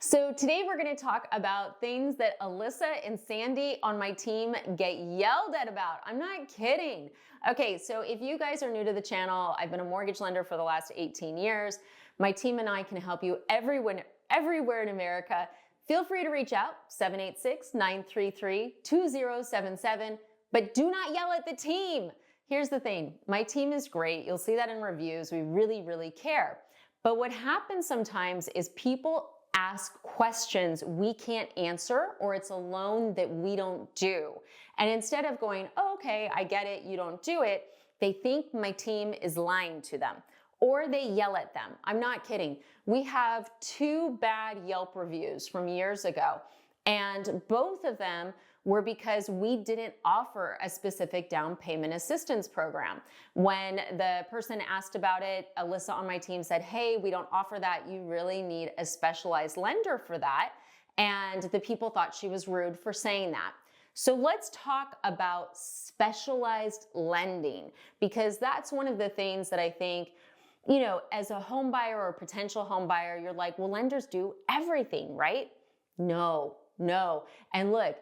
So today we're going to talk about things that Alyssa and Sandy on my team get yelled at about. I'm not kidding. Okay, so if you guys are new to the channel, I've been a mortgage lender for the last 18 years. My team and I can help you everywhere in America. Feel free to reach out, 786-933-2077, but do not yell at the team. Here's the thing, my team is great. You'll see that in reviews. We really care. But what happens sometimes is people ask questions we can't answer, or it's a loan that we don't do. And instead of going, oh, okay, I get it, you don't do it, they think my team is lying to them, or they yell at them. I'm not kidding. We have 2 bad Yelp reviews from years ago, and both of them were because we didn't offer a specific down payment assistance program. When the person asked about it, Alyssa on my team said, hey, we don't offer that. You really need a specialized lender for that. And the people thought she was rude for saying that. So let's talk about specialized lending, because that's one of the things that I think, you know, as a home buyer or potential home buyer, you're like, well, lenders do everything, right? No. And look,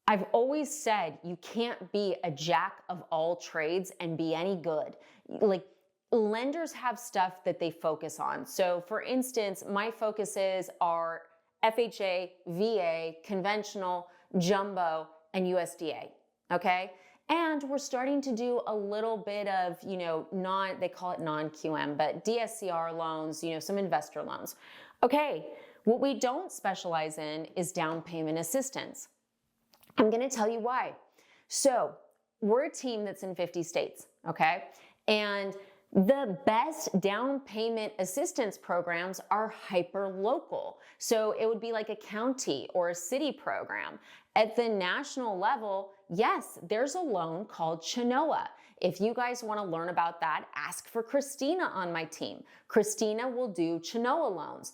I've always said you can't be a jack of all trades and be any good. Like, lenders have stuff that they focus on. So for instance, my focuses are FHA, VA, conventional, jumbo, and USDA, okay? And we're starting to do a little bit of, you know, they call it non-QM, but DSCR loans, you know, some investor loans. Okay, what we don't specialize in is down payment assistance. I'm going to tell you why. So we're a team that's in 50 states, okay? And the best down payment assistance programs are hyper local. So it would be like a county or a city program. At the national level, yes, there's a loan called Chenoa. If you guys want to learn about that, ask for Christina on my team. Christina will do Chenoa loans.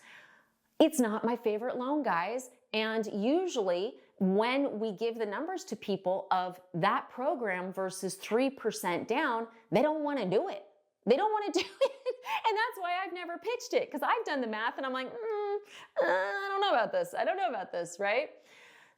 It's not my favorite loan, guys. And usually when we give the numbers to people of that program versus 3% down, they don't want to do it. They don't want to do it. And that's why I've never pitched it, because I've done the math and I'm like, I don't know about this. I don't know about this, right?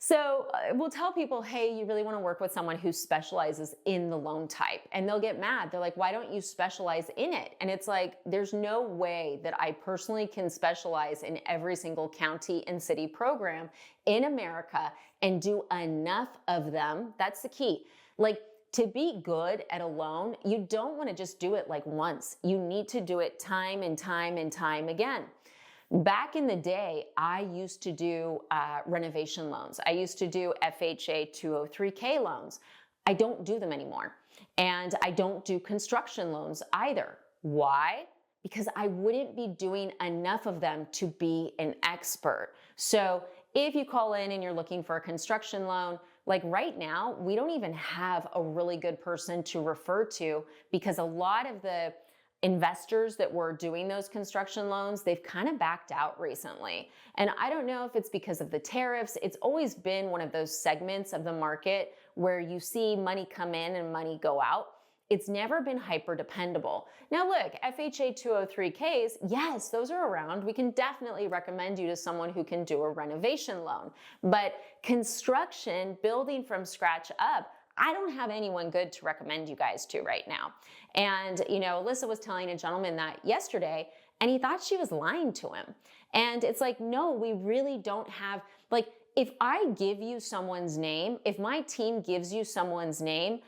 So we'll tell people, hey, you really want to work with someone who specializes in the loan type. And they'll get mad. They're like, why don't you specialize in it? And it's like, there's no way that I personally can specialize in every single county and city program in America and do enough of them. That's the key. Like, to be good at a loan, you don't want to just do it like once. You need to do it time and time and time again. Back in the day, I used to do renovation loans. I used to do FHA 203K loans. I don't do them anymore. And I don't do construction loans either. Why? Because I wouldn't be doing enough of them to be an expert. So if you call in and you're looking for a construction loan, like right now, we don't even have a really good person to refer to, because a lot of the investors that were doing those construction loans, they've kind of backed out recently. And I don't know if it's because of the tariffs. It's always been one of those segments of the market where you see money come in and money go out. It's never been hyper dependable. Now look, FHA 203Ks, yes, those are around. We can definitely recommend you to someone who can do a renovation loan. But construction, building from scratch up, I don't have anyone good to recommend you guys to right now. And, you know, Alyssa was telling a gentleman that yesterday, and he thought she was lying to him. And it's like, no, we really don't have, like, if I give you someone's name, if my team gives you someone's name,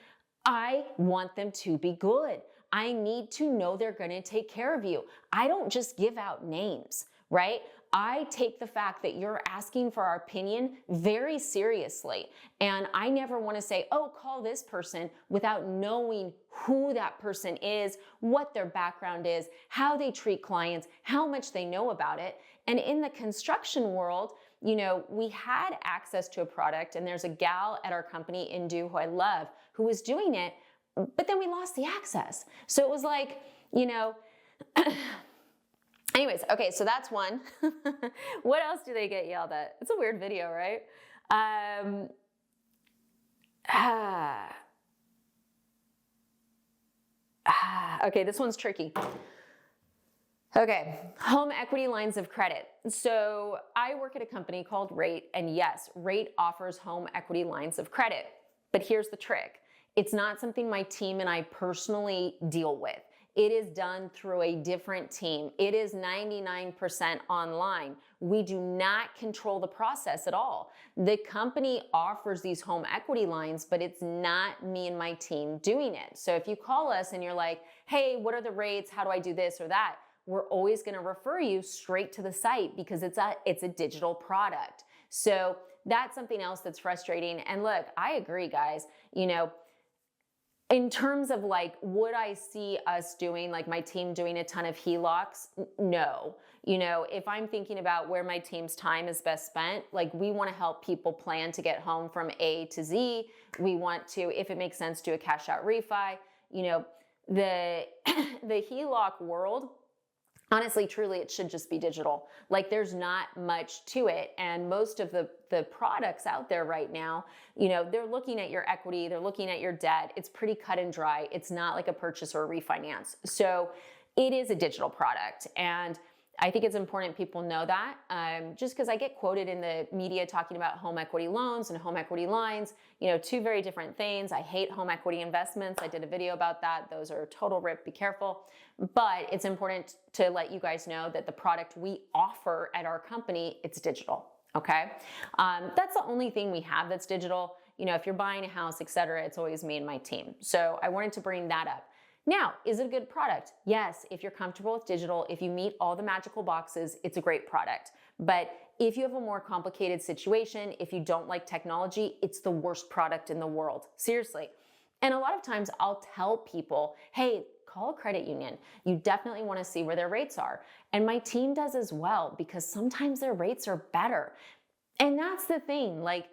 I want them to be good. I need to know they're going to take care of you. I don't just give out names, right? I take the fact that you're asking for our opinion very seriously. And I never want to say, oh, call this person without knowing who that person is, what their background is, how they treat clients, how much they know about it. And in the construction world, you know, we had access to a product, and there's a gal at our company, Indu, who I love, who was doing it, but then we lost the access. So it was like, you know, anyways, okay, so that's one. What else do they get yelled at? It's a weird video, right? Okay, this one's tricky. Okay, home equity lines of credit. So I work at a company called Rate, and yes, Rate offers home equity lines of credit. But here's the trick. It's not something my team and I personally deal with. It is done through a different team. It is 99% online. We do not control the process at all. The company offers these home equity lines, but it's not me and my team doing it. So if you call us and you're like, hey, what are the rates? How do I do this or that? We're always going to refer you straight to the site because it's a digital product. So that's something else that's frustrating. And look, I agree, guys. In terms of like, would I see us doing, like my team doing a ton of HELOCs? No. If I'm thinking about where my team's time is best spent, like we want to help people plan to get home from A to Z. We want to, if it makes sense, do a cash out refi. The HELOC world, honestly, truly, it should just be digital. Like there's not much to it. And most of the products out there right now, they're looking at your equity, they're looking at your debt. It's pretty cut and dry. It's not like a purchase or a refinance. So it is a digital product. And I think it's important people know that. Just because I get quoted in the media talking about home equity loans and home equity lines, two very different things. I hate home equity investments. I did a video about that. Those are total rip, be careful. But it's important to let you guys know that the product we offer at our company, it's digital, okay? That's the only thing we have that's digital. If you're buying a house, et cetera, it's always me and my team. So I wanted to bring that up. Now, is it a good product? Yes, if you're comfortable with digital, if you meet all the magical boxes, it's a great product. But if you have a more complicated situation, if you don't like technology, it's the worst product in the world. Seriously. And a lot of times I'll tell people, hey, call a credit union. You definitely want to see where their rates are. And my team does as well, because sometimes their rates are better. And that's the thing, like,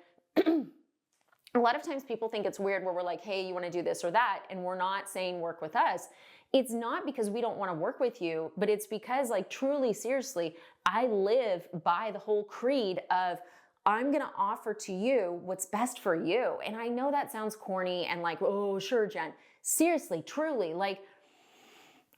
a lot of times people think it's weird where we're like, hey, you want to do this or that, and we're not saying work with us. It's not because we don't want to work with you, but it's because, like, truly, seriously, I live by the whole creed of I'm going to offer to you what's best for you. And I know that sounds corny and like, oh, sure, Jen. Seriously, truly, like,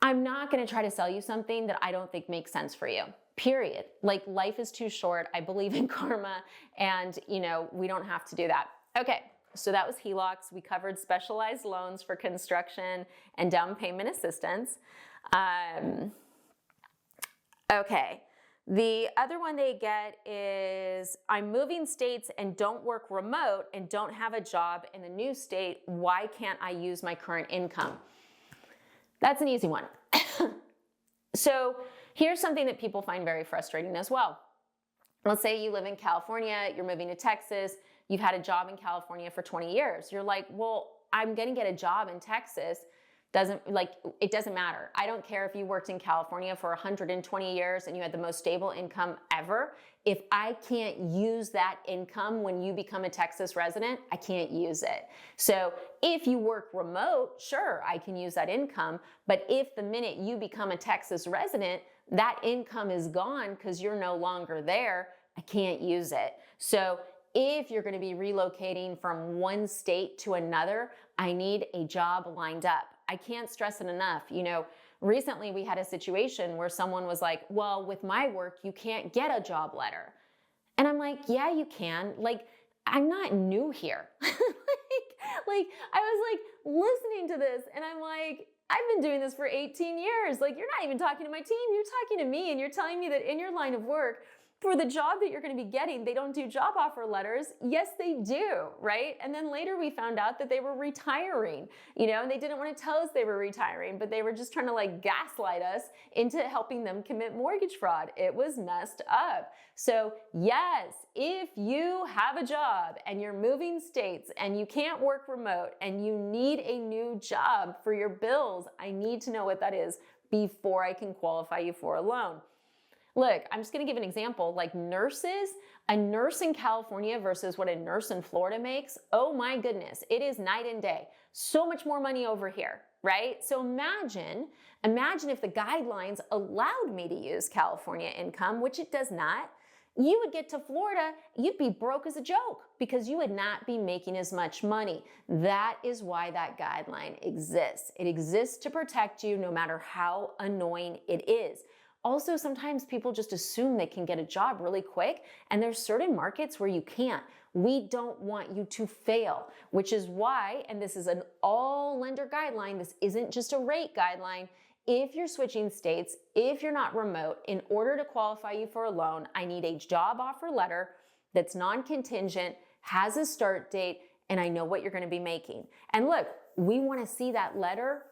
I'm not going to try to sell you something that I don't think makes sense for you. Period. Like, life is too short. I believe in karma, and, we don't have to do that. Okay, so that was HELOCs. We covered specialized loans for construction and down payment assistance. Okay, the other one they get is, I'm moving states and don't work remote and don't have a job in the new state. Why can't I use my current income? That's an easy one. So here's something that people find very frustrating as well. Let's say you live in California, you're moving to Texas, you've had a job in California for 20 years. You're like, well, I'm gonna get a job in Texas. It doesn't matter. I don't care if you worked in California for 120 years and you had the most stable income ever. If I can't use that income when you become a Texas resident, I can't use it. So if you work remote, sure, I can use that income. But if the minute you become a Texas resident, that income is gone because you're no longer there, I can't use it. So if you're going to be relocating from one state to another, I need a job lined up. I can't stress it enough. Recently we had a situation where someone was like, well, with my work, you can't get a job letter. And I'm like, yeah, you can. Like, I'm not new here. like, I was like listening to this and I'm like, I've been doing this for 18 years. Like, you're not even talking to my team. You're talking to me, and you're telling me that in your line of work, for the job that you're going to be getting, they don't do job offer letters. Yes, they do, right? And then later we found out that they were retiring, and they didn't want to tell us they were retiring, but they were just trying to like gaslight us into helping them commit mortgage fraud. It was messed up. So yes, if you have a job and you're moving states and you can't work remote and you need a new job for your bills, I need to know what that is before I can qualify you for a loan. Look, I'm just going to give an example, like nurses, a nurse in California versus what a nurse in Florida makes. Oh my goodness, it is night and day. So much more money over here, right? So imagine if the guidelines allowed me to use California income, which it does not. You would get to Florida, you'd be broke as a joke because you would not be making as much money. That is why that guideline exists. It exists to protect you no matter how annoying it is. Also, sometimes people just assume they can get a job really quick, and there's certain markets where you can't. We don't want you to fail, which is why, and this is an all lender guideline, this isn't just a rate guideline. If you're switching states, if you're not remote, in order to qualify you for a loan, I need a job offer letter that's non-contingent, has a start date, and I know what you're going to be making. And look, we want to see that letter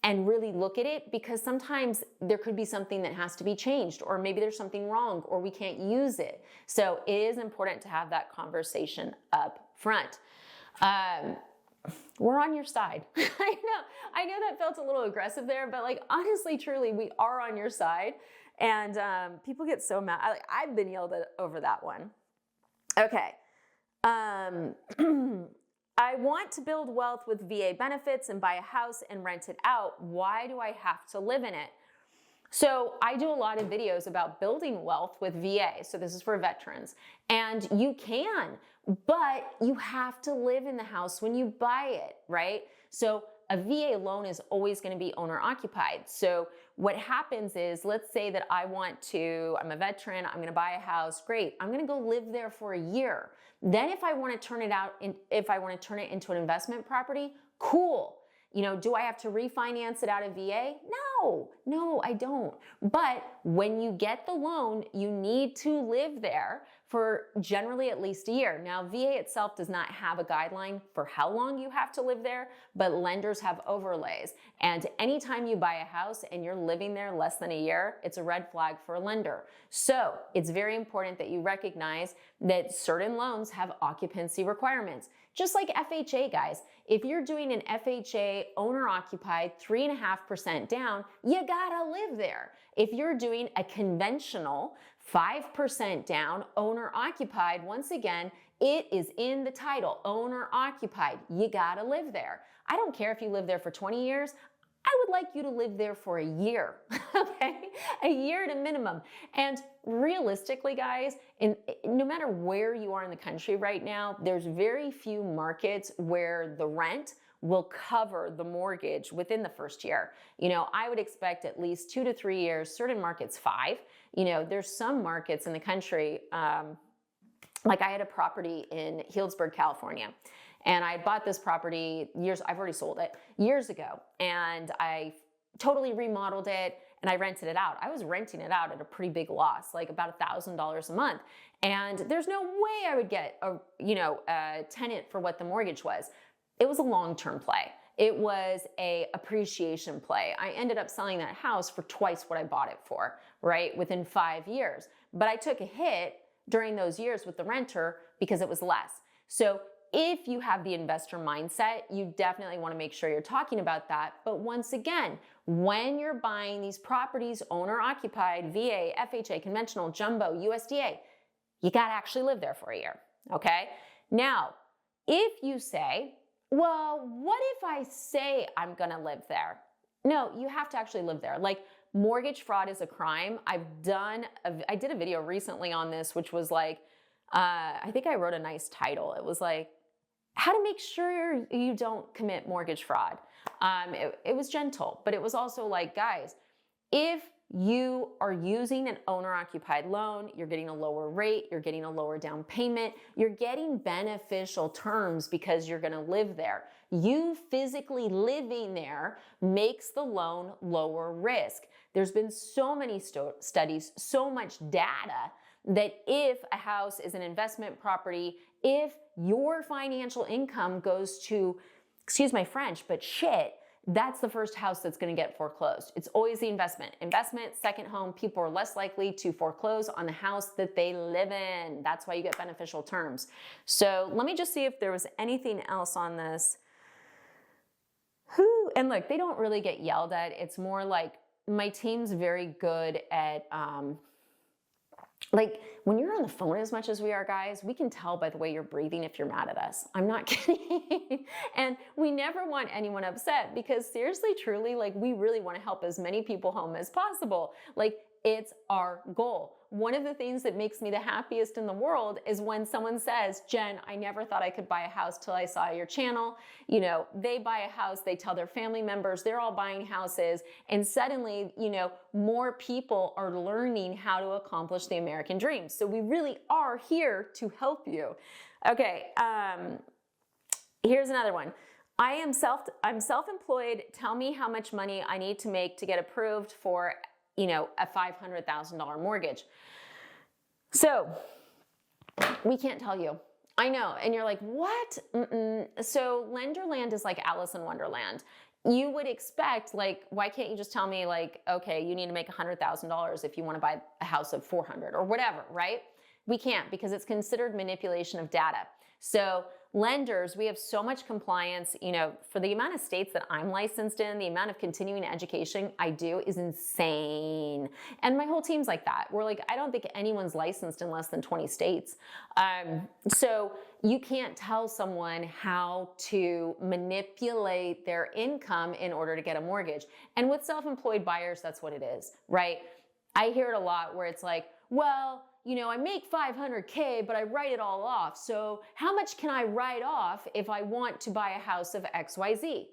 and really look at it, because sometimes there could be something that has to be changed, or maybe there's something wrong, or we can't use it. So it is important to have that conversation up front. We're on your side. I know that felt a little aggressive there, but like, honestly, truly, we are on your side. And people get so mad. I've been yelled at over that one. Okay. I want to build wealth with VA benefits and buy a house and rent it out. Why do I have to live in it? So I do a lot of videos about building wealth with VA. So this is for veterans. And you can, but you have to live in the house when you buy it, right? So a VA loan is always going to be owner occupied. So what happens is, let's say that I'm a veteran, I'm going to buy a house. Great. I'm going to go live there for a year. Then if I want to turn it into an investment property, cool. Do I have to refinance it out of VA? No, I don't. But when you get the loan, you need to live there for generally at least a year. Now, VA itself does not have a guideline for how long you have to live there, but lenders have overlays. And anytime you buy a house and you're living there less than a year, it's a red flag for a lender. So it's very important that you recognize that certain loans have occupancy requirements. Just like FHA, guys. If you're doing an FHA owner-occupied 3.5% down, you gotta live there. If you're doing a conventional 5% down owner-occupied, once again, it is in the title, owner-occupied. You gotta live there. I don't care if you live there for 20 years. I would like you to live there for a year, okay? A year at a minimum. And realistically, guys, no matter where you are in the country right now, there's very few markets where the rent will cover the mortgage within the first year. I would expect at least 2 to 3 years, certain markets 5. There's some markets in the country, like I had a property in Healdsburg, California. And I bought this property I've already sold it years ago, and I totally remodeled it and I rented it out. I was renting it out at a pretty big loss, like about $1,000 a month. And there's no way I would get a tenant for what the mortgage was. It was a long-term play. It was a appreciation play. I ended up selling that house for twice what I bought it for, right? Within 5 years. But I took a hit during those years with the renter because it was less. So if you have the investor mindset, you definitely want to make sure you're talking about that. But once again, when you're buying these properties, owner occupied, VA, FHA, conventional, jumbo, USDA, you got to actually live there for a year. Okay. Now, if you say, well, what if I say I'm going to live there? No, you have to actually live there. Like, mortgage fraud is a crime. I did a video recently on this, which was like, I think I wrote a nice title. It was like, how to make sure you don't commit mortgage fraud. It was gentle, but it was also like, guys, if you are using an owner-occupied loan, you're getting a lower rate, you're getting a lower down payment, you're getting beneficial terms because you're gonna live there. You physically living there makes the loan lower risk. There's been so many studies, so much data, that if a house is an investment property, if your financial income goes to, excuse my French, but shit, that's the first house that's going to get foreclosed. It's always the investment. Investment, second home, people are less likely to foreclose on the house that they live in. That's why you get beneficial terms. So let me just see if there was anything else on this. And look, they don't really get yelled at. It's more like my team's very good at, like, when you're on the phone as much as we are, guys, we can tell by the way you're breathing if you're mad at us. I'm not kidding. And we never want anyone upset because seriously, truly, like, we really want to help as many people home as possible. Like, It's our goal. One of the things that makes me the happiest in the world is when someone says, Jen, I never thought I could buy a house till I saw your channel. You know, they buy a house, they tell their family members, they're all buying houses, and suddenly, you know, more people are learning how to accomplish the American dream. So we really are here to help you. Okay, here's another one. I'm self-employed. Tell me how much money I need to make to get approved for, you know, a $500,000 mortgage. So we can't tell you. I know. And you're like, what? So Lenderland is like Alice in Wonderland. You would expect, like, why can't you just tell me, like, okay, you need to make $100,000 if you want to buy a house of 400 or whatever, right? We can't, because it's considered manipulation of data. So lenders, we have so much compliance, you know, for the amount of states that I'm licensed in, the amount of continuing education I do is insane. And my whole team's like that. We're like, I don't think anyone's licensed in less than 20 states. So you can't tell someone how to manipulate their income in order to get a mortgage. And with self-employed buyers, that's what it is, right? I hear it a lot where it's like, well, you know, I make $500K, but I write it all off. So how much can I write off if I want to buy a house of XYZ?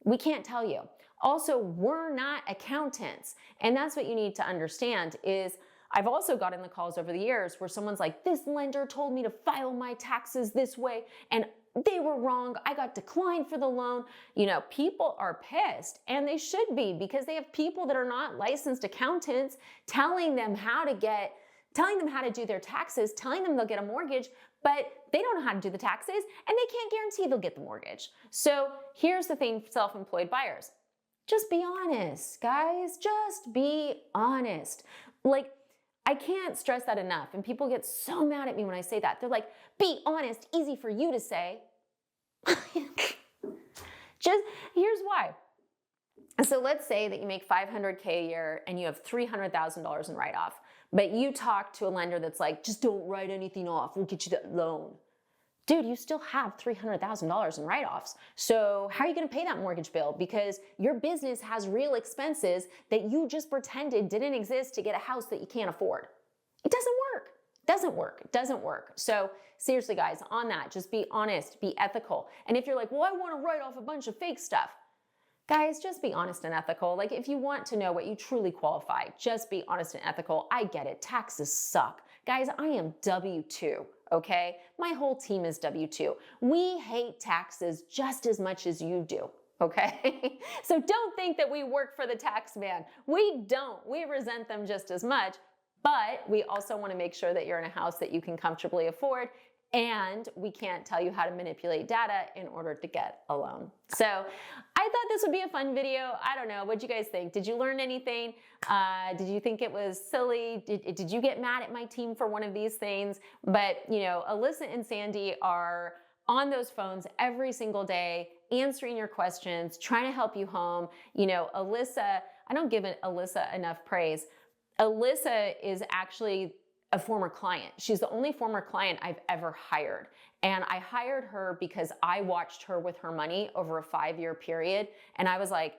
We can't tell you. Also, we're not accountants. And that's what you need to understand is I've also gotten the calls over the years where someone's like, this lender told me to file my taxes this way and they were wrong. I got declined for the loan. You know, people are pissed, and they should be, because they have people that are not licensed accountants telling them how to do their taxes, telling them they'll get a mortgage, but they don't know how to do the taxes and they can't guarantee they'll get the mortgage. So here's the thing, self-employed buyers. Just be honest, guys. Just be honest. Like, I can't stress that enough. And people get so mad at me when I say that. They're like, be honest, easy for you to say. Just, here's why. So let's say that you make $500K a year and you have $300,000 in write-off, but you talk to a lender that's like, just don't write anything off, we'll get you that loan. Dude, you still have $300,000 in write-offs. So how are you gonna pay that mortgage bill? Because your business has real expenses that you just pretended didn't exist to get a house that you can't afford. It doesn't work. It doesn't work. It doesn't work. So seriously, guys, on that, just be honest, be ethical. And if you're like, well, I wanna write off a bunch of fake stuff, guys, just be honest and ethical. Like, if you want to know what you truly qualify, just be honest and ethical. I get it. Taxes suck. Guys, I am W-2, okay? My whole team is W-2. We hate taxes just as much as you do, okay? So don't think that we work for the tax man. We don't. We resent them just as much, but we also want to make sure that you're in a house that you can comfortably afford, and we can't tell you how to manipulate data in order to get a loan. So I thought this would be a fun video. I don't know. What'd you guys think? Did you learn anything? Did you think it was silly? Did you get mad at my team for one of these things? But, you know, Alyssa and Sandy are on those phones every single day, answering your questions, trying to help you home. You know, Alyssa, I don't give Alyssa enough praise. Alyssa is actually a former client. She's the only former client I've ever hired. And I hired her because I watched her with her money over a 5-year period. And I was like,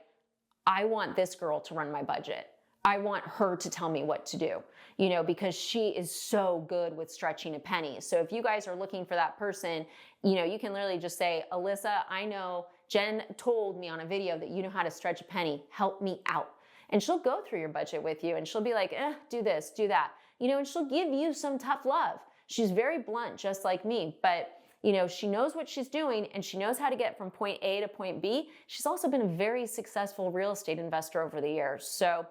I want this girl to run my budget. I want her to tell me what to do, you know, because she is so good with stretching a penny. So if you guys are looking for that person, you know, you can literally just say, Alyssa, I know Jen told me on a video that you know how to stretch a penny. Help me out. And she'll go through your budget with you and she'll be like, do this, do that. You know, and she'll give you some tough love. She's very blunt, just like me, but you know, she knows what she's doing and she knows how to get from point A to point B. She's also been a very successful real estate investor over the years. So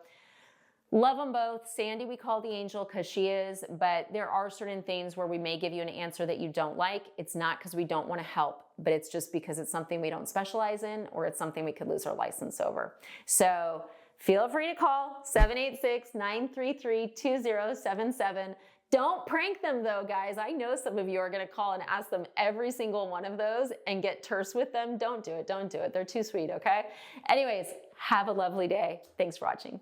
love them both. Sandy, we call the angel because she is, but there are certain things where we may give you an answer that you don't like. It's not because we don't want to help, but it's just because it's something we don't specialize in, or it's something we could lose our license over. So feel free to call 786-933-2077. Don't prank them though, guys. I know some of you are going to call and ask them every single one of those and get terse with them. Don't do it. Don't do it. They're too sweet, okay? Anyways, have a lovely day. Thanks for watching.